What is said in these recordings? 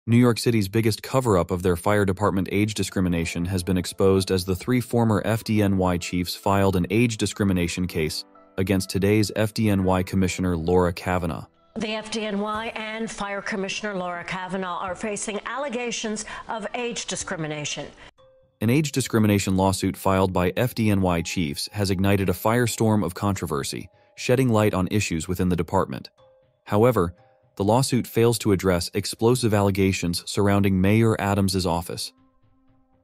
New York City's biggest cover-up of their fire department age discrimination has been exposed as the 3 former FDNY chiefs filed an age discrimination case against today's FDNY Commissioner Laura Kavanagh. The FDNY and Fire Commissioner Laura Kavanagh are facing allegations of age discrimination. An age discrimination lawsuit filed by FDNY chiefs has ignited a firestorm of controversy, shedding light on issues within the department. However, the lawsuit fails to address explosive allegations surrounding Mayor Adams's office.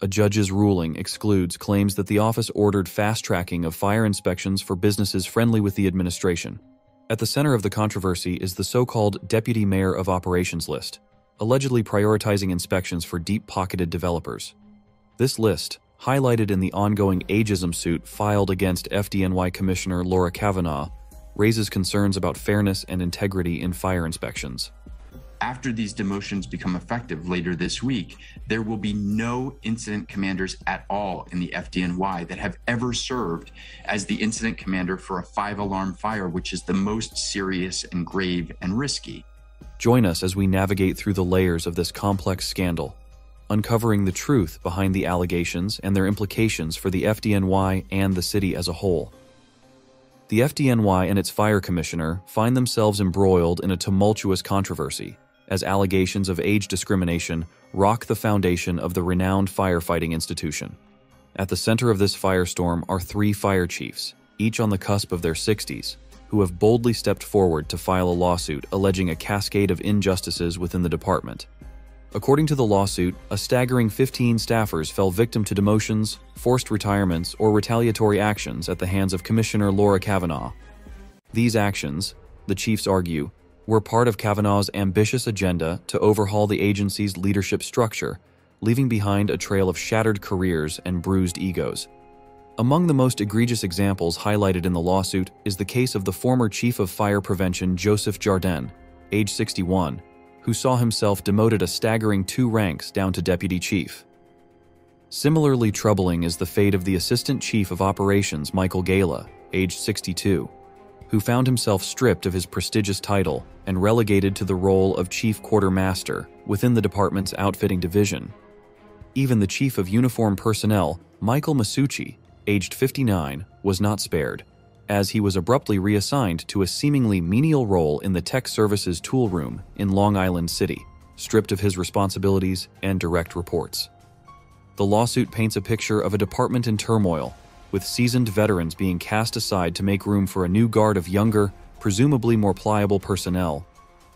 A judge's ruling excludes claims that the office ordered fast-tracking of fire inspections for businesses friendly with the administration. At the center of the controversy is the so-called Deputy Mayor of Operations list, allegedly prioritizing inspections for deep-pocketed developers. This list, highlighted in the ongoing ageism suit filed against FDNY Commissioner Laura Kavanagh, raises concerns about fairness and integrity in fire inspections. After these demotions become effective later this week, there will be no incident commanders at all in the FDNY that have ever served as the incident commander for a 5-alarm fire, which is the most serious and grave and risky. Join us as we navigate through the layers of this complex scandal, uncovering the truth behind the allegations and their implications for the FDNY and the city as a whole. The FDNY and its fire commissioner find themselves embroiled in a tumultuous controversy as allegations of age discrimination rock the foundation of the renowned firefighting institution. At the center of this firestorm are 3 fire chiefs, each on the cusp of their 60s, who have boldly stepped forward to file a lawsuit alleging a cascade of injustices within the department. According to the lawsuit, a staggering 15 staffers fell victim to demotions, forced retirements, or retaliatory actions at the hands of Commissioner Laura Kavanagh. These actions, the chiefs argue, were part of Kavanagh's ambitious agenda to overhaul the agency's leadership structure, leaving behind a trail of shattered careers and bruised egos. Among the most egregious examples highlighted in the lawsuit is the case of the former chief of fire prevention Joseph Jardin, age 61, who saw himself demoted a staggering 2 ranks down to deputy chief. Similarly troubling is the fate of the assistant chief of operations Michael Gala, age 62, who found himself stripped of his prestigious title and relegated to the role of chief quartermaster within the department's outfitting division. Even the chief of uniform personnel, Michael Masucci, aged 59, was not spared, as he was abruptly reassigned to a seemingly menial role in the tech services tool room in Long Island City, stripped of his responsibilities and direct reports. The lawsuit paints a picture of a department in turmoil, with seasoned veterans being cast aside to make room for a new guard of younger, presumably more pliable personnel.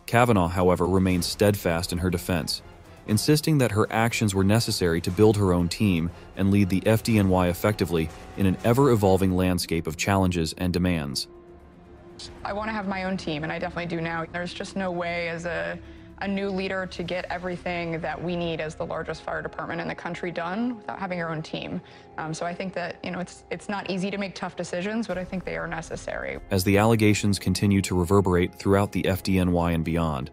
Kavanagh, however, remains steadfast in her defense, insisting that her actions were necessary to build her own team and lead the FDNY effectively in an ever-evolving landscape of challenges and demands. I want to have my own team, and I definitely do now. There's just no way as a new leader to get everything that we need as the largest fire department in the country done without having our own team. So I think that, it's not easy to make tough decisions, but I think they are necessary. As the allegations continue to reverberate throughout the FDNY and beyond,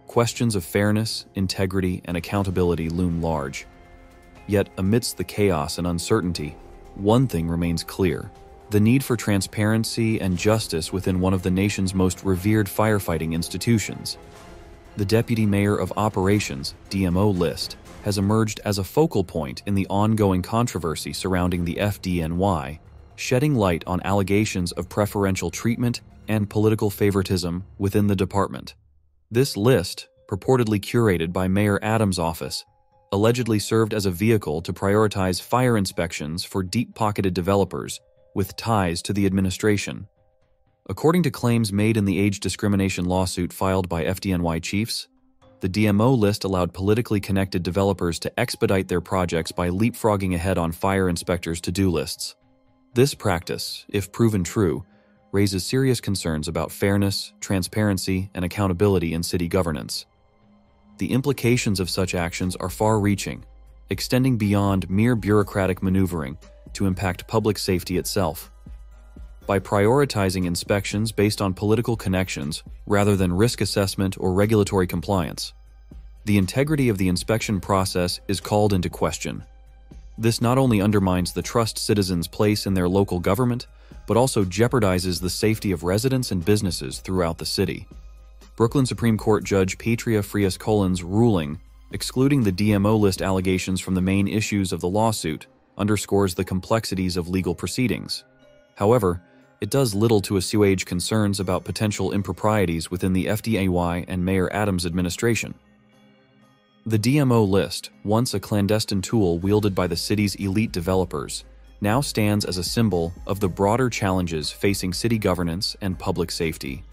questions of fairness, integrity, and accountability loom large. Yet, amidst the chaos and uncertainty, one thing remains clear: the need for transparency and justice within one of the nation's most revered firefighting institutions. The Deputy Mayor of Operations, DMO list, has emerged as a focal point in the ongoing controversy surrounding the FDNY, shedding light on allegations of preferential treatment and political favoritism within the department. This list, purportedly curated by Mayor Adams' office, allegedly served as a vehicle to prioritize fire inspections for deep-pocketed developers with ties to the administration. According to claims made in the age discrimination lawsuit filed by FDNY chiefs, the DMO list allowed politically connected developers to expedite their projects by leapfrogging ahead on fire inspectors' to-do lists. This practice, if proven true, raises serious concerns about fairness, transparency, and accountability in city governance. The implications of such actions are far-reaching, extending beyond mere bureaucratic maneuvering to impact public safety itself. By prioritizing inspections based on political connections rather than risk assessment or regulatory compliance, the integrity of the inspection process is called into question. This not only undermines the trust citizens place in their local government, but also jeopardizes the safety of residents and businesses throughout the city. Brooklyn Supreme Court Judge Petria Frias-Colin's ruling Excluding the DMO list allegations from the main issues of the lawsuit underscores the complexities of legal proceedings. However, it does little to assuage concerns about potential improprieties within the FDNY and Mayor Adams' administration. The DMO list, once a clandestine tool wielded by the city's elite developers, now stands as a symbol of the broader challenges facing city governance and public safety.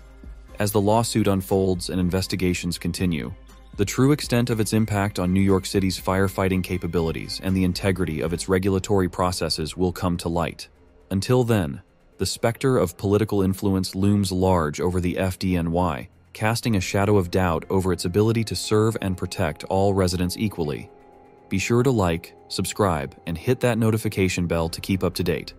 As the lawsuit unfolds and investigations continue, the true extent of its impact on New York City's firefighting capabilities and the integrity of its regulatory processes will come to light. Until then, the specter of political influence looms large over the FDNY, casting a shadow of doubt over its ability to serve and protect all residents equally. Be sure to like, subscribe, and hit that notification bell to keep up to date.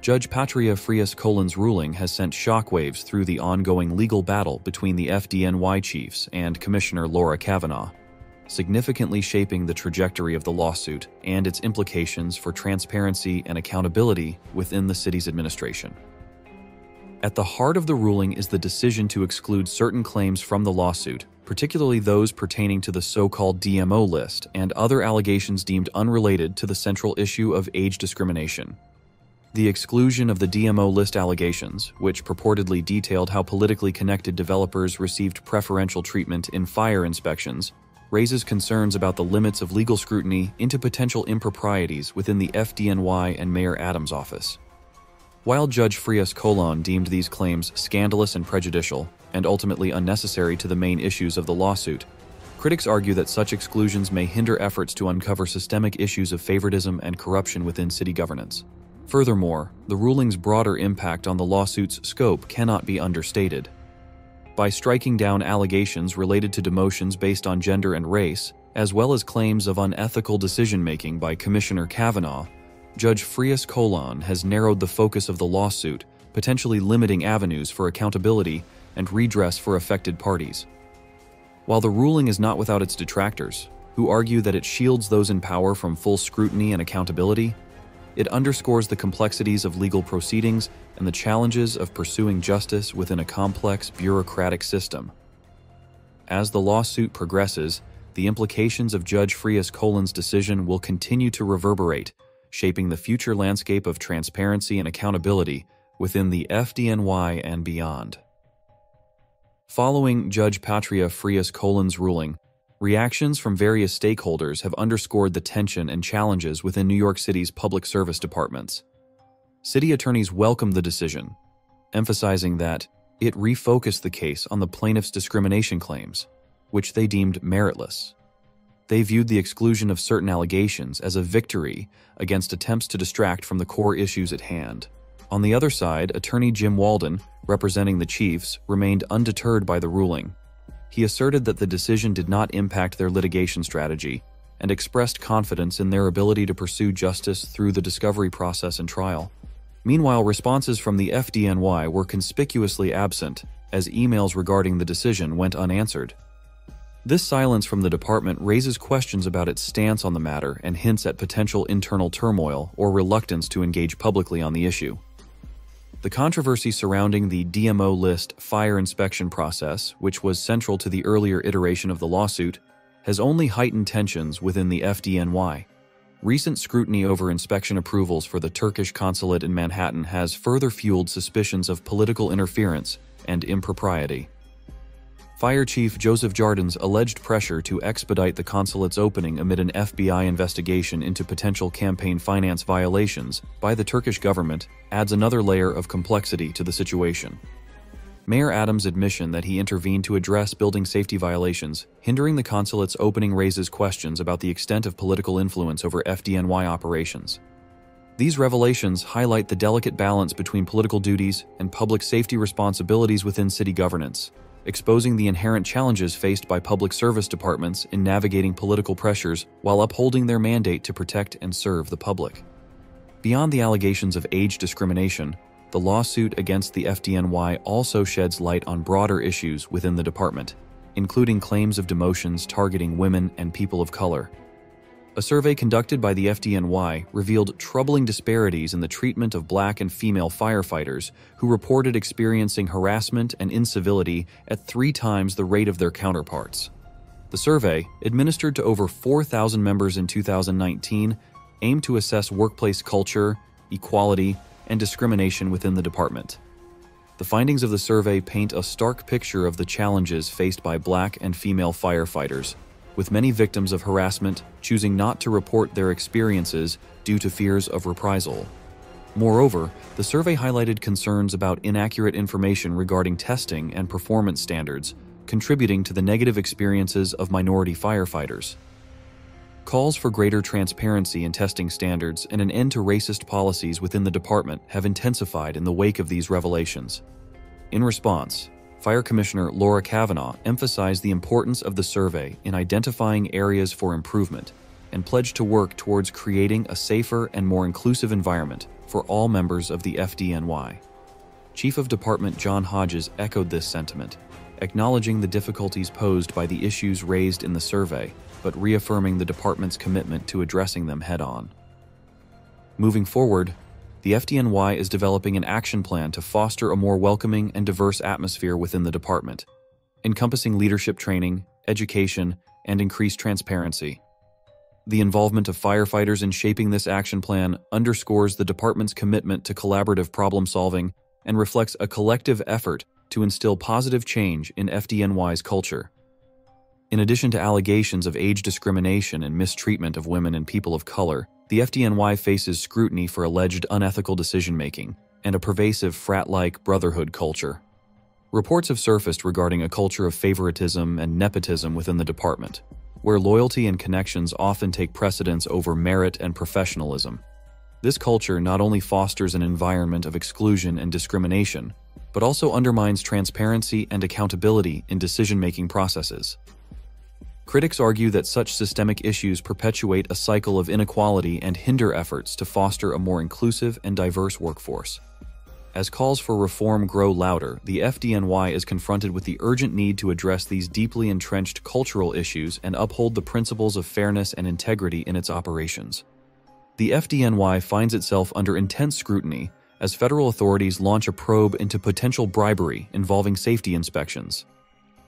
Judge Patria Frias-Colan's ruling has sent shockwaves through the ongoing legal battle between the FDNY chiefs and Commissioner Laura Kavanagh, significantly shaping the trajectory of the lawsuit and its implications for transparency and accountability within the city's administration. At the heart of the ruling is the decision to exclude certain claims from the lawsuit, particularly those pertaining to the so-called DMO list and other allegations deemed unrelated to the central issue of age discrimination. The exclusion of the DMO list allegations, which purportedly detailed how politically connected developers received preferential treatment in fire inspections, raises concerns about the limits of legal scrutiny into potential improprieties within the FDNY and Mayor Adams' office. While Judge Frias-Colan deemed these claims scandalous and prejudicial, and ultimately unnecessary to the main issues of the lawsuit, critics argue that such exclusions may hinder efforts to uncover systemic issues of favoritism and corruption within city governance. Furthermore, the ruling's broader impact on the lawsuit's scope cannot be understated. By striking down allegations related to demotions based on gender and race, as well as claims of unethical decision-making by Commissioner Kavanagh, Judge Frias-Colan has narrowed the focus of the lawsuit, potentially limiting avenues for accountability and redress for affected parties. While the ruling is not without its detractors, who argue that it shields those in power from full scrutiny and accountability, it underscores the complexities of legal proceedings and the challenges of pursuing justice within a complex bureaucratic system. As the lawsuit progresses, the implications of Judge Frias-Colan's decision will continue to reverberate, shaping the future landscape of transparency and accountability within the FDNY and beyond. Following Judge Patria Frias-Colan's ruling, reactions from various stakeholders have underscored the tension and challenges within New York City's public service departments. City attorneys welcomed the decision, emphasizing that it refocused the case on the plaintiff's discrimination claims, which they deemed meritless. They viewed the exclusion of certain allegations as a victory against attempts to distract from the core issues at hand. On the other side, attorney Jim Walden, representing the chiefs, remained undeterred by the ruling. He asserted that the decision did not impact their litigation strategy and expressed confidence in their ability to pursue justice through the discovery process and trial. Meanwhile, responses from the FDNY were conspicuously absent, as emails regarding the decision went unanswered. This silence from the department raises questions about its stance on the matter and hints at potential internal turmoil or reluctance to engage publicly on the issue. The controversy surrounding the DMO list fire inspection process, which was central to the earlier iteration of the lawsuit, has only heightened tensions within the FDNY. Recent scrutiny over inspection approvals for the Turkish consulate in Manhattan has further fueled suspicions of political interference and impropriety. Fire Chief Joseph Jardin's alleged pressure to expedite the consulate's opening amid an FBI investigation into potential campaign finance violations by the Turkish government adds another layer of complexity to the situation. Mayor Adams' admission that he intervened to address building safety violations hindering the consulate's opening raises questions about the extent of political influence over FDNY operations. These revelations highlight the delicate balance between political duties and public safety responsibilities within city governance, exposing the inherent challenges faced by public service departments in navigating political pressures while upholding their mandate to protect and serve the public. Beyond the allegations of age discrimination, the lawsuit against the FDNY also sheds light on broader issues within the department, including claims of demotions targeting women and people of color. A survey conducted by the FDNY revealed troubling disparities in the treatment of Black and female firefighters who reported experiencing harassment and incivility at 3 times the rate of their counterparts. The survey, administered to over 4,000 members in 2019, aimed to assess workplace culture, equality, and discrimination within the department. The findings of the survey paint a stark picture of the challenges faced by Black and female firefighters, with many victims of harassment choosing not to report their experiences due to fears of reprisal. Moreover, the survey highlighted concerns about inaccurate information regarding testing and performance standards, contributing to the negative experiences of minority firefighters. Calls for greater transparency in testing standards and an end to racist policies within the department have intensified in the wake of these revelations. In response, Fire Commissioner Laura Kavanagh emphasized the importance of the survey in identifying areas for improvement and pledged to work towards creating a safer and more inclusive environment for all members of the FDNY. Chief of Department John Hodges echoed this sentiment, acknowledging the difficulties posed by the issues raised in the survey, but reaffirming the department's commitment to addressing them head-on. Moving forward, the FDNY is developing an action plan to foster a more welcoming and diverse atmosphere within the department, encompassing leadership training, education, and increased transparency. The involvement of firefighters in shaping this action plan underscores the department's commitment to collaborative problem-solving and reflects a collective effort to instill positive change in FDNY's culture. In addition to allegations of age discrimination and mistreatment of women and people of color, the FDNY faces scrutiny for alleged unethical decision-making and a pervasive frat-like brotherhood culture. Reports have surfaced regarding a culture of favoritism and nepotism within the department, where loyalty and connections often take precedence over merit and professionalism. This culture not only fosters an environment of exclusion and discrimination, but also undermines transparency and accountability in decision-making processes. Critics argue that such systemic issues perpetuate a cycle of inequality and hinder efforts to foster a more inclusive and diverse workforce. As calls for reform grow louder, the FDNY is confronted with the urgent need to address these deeply entrenched cultural issues and uphold the principles of fairness and integrity in its operations. The FDNY finds itself under intense scrutiny as federal authorities launch a probe into potential bribery involving safety inspections,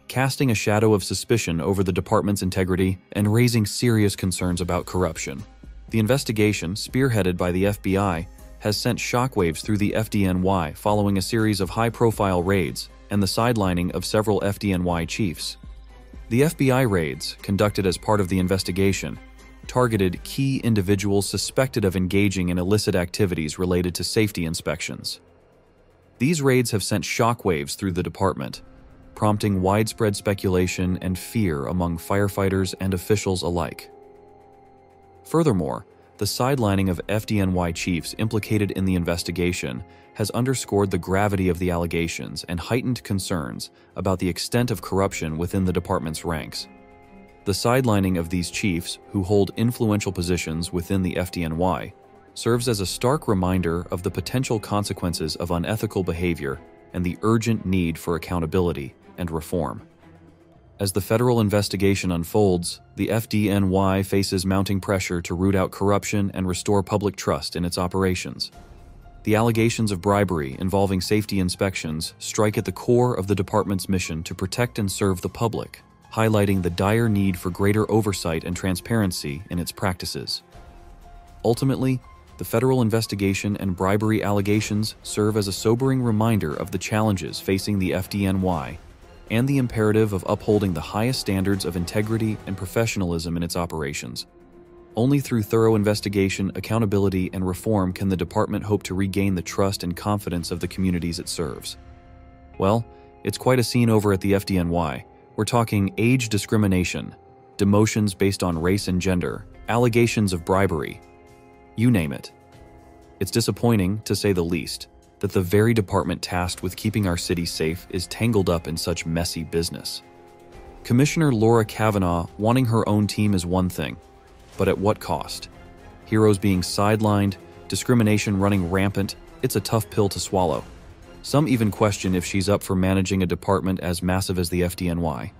casting a shadow of suspicion over the department's integrity and raising serious concerns about corruption. The investigation, spearheaded by the FBI, has sent shockwaves through the FDNY following a series of high-profile raids and the sidelining of several FDNY chiefs. The FBI raids, conducted as part of the investigation, targeted key individuals suspected of engaging in illicit activities related to safety inspections. These raids have sent shockwaves through the department, prompting widespread speculation and fear among firefighters and officials alike. Furthermore, the sidelining of FDNY chiefs implicated in the investigation has underscored the gravity of the allegations and heightened concerns about the extent of corruption within the department's ranks. The sidelining of these chiefs, who hold influential positions within the FDNY, serves as a stark reminder of the potential consequences of unethical behavior and the urgent need for accountability and reform. As the federal investigation unfolds, the FDNY faces mounting pressure to root out corruption and restore public trust in its operations. The allegations of bribery involving safety inspections strike at the core of the department's mission to protect and serve the public, highlighting the dire need for greater oversight and transparency in its practices. Ultimately, the federal investigation and bribery allegations serve as a sobering reminder of the challenges facing the FDNY and the imperative of upholding the highest standards of integrity and professionalism in its operations. Only through thorough investigation, accountability, and reform can the department hope to regain the trust and confidence of the communities it serves. Well, it's quite a scene over at the FDNY. We're talking age discrimination, demotions based on race and gender, allegations of bribery, you name it. It's disappointing, to say the least, that the very department tasked with keeping our city safe is tangled up in such messy business. Commissioner Laura Kavanagh wanting her own team is one thing, but at what cost? Heroes being sidelined, discrimination running rampant, it's a tough pill to swallow. Some even question if she's up for managing a department as massive as the FDNY.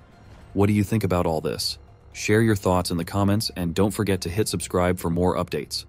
What do you think about all this? Share your thoughts in the comments and don't forget to hit subscribe for more updates.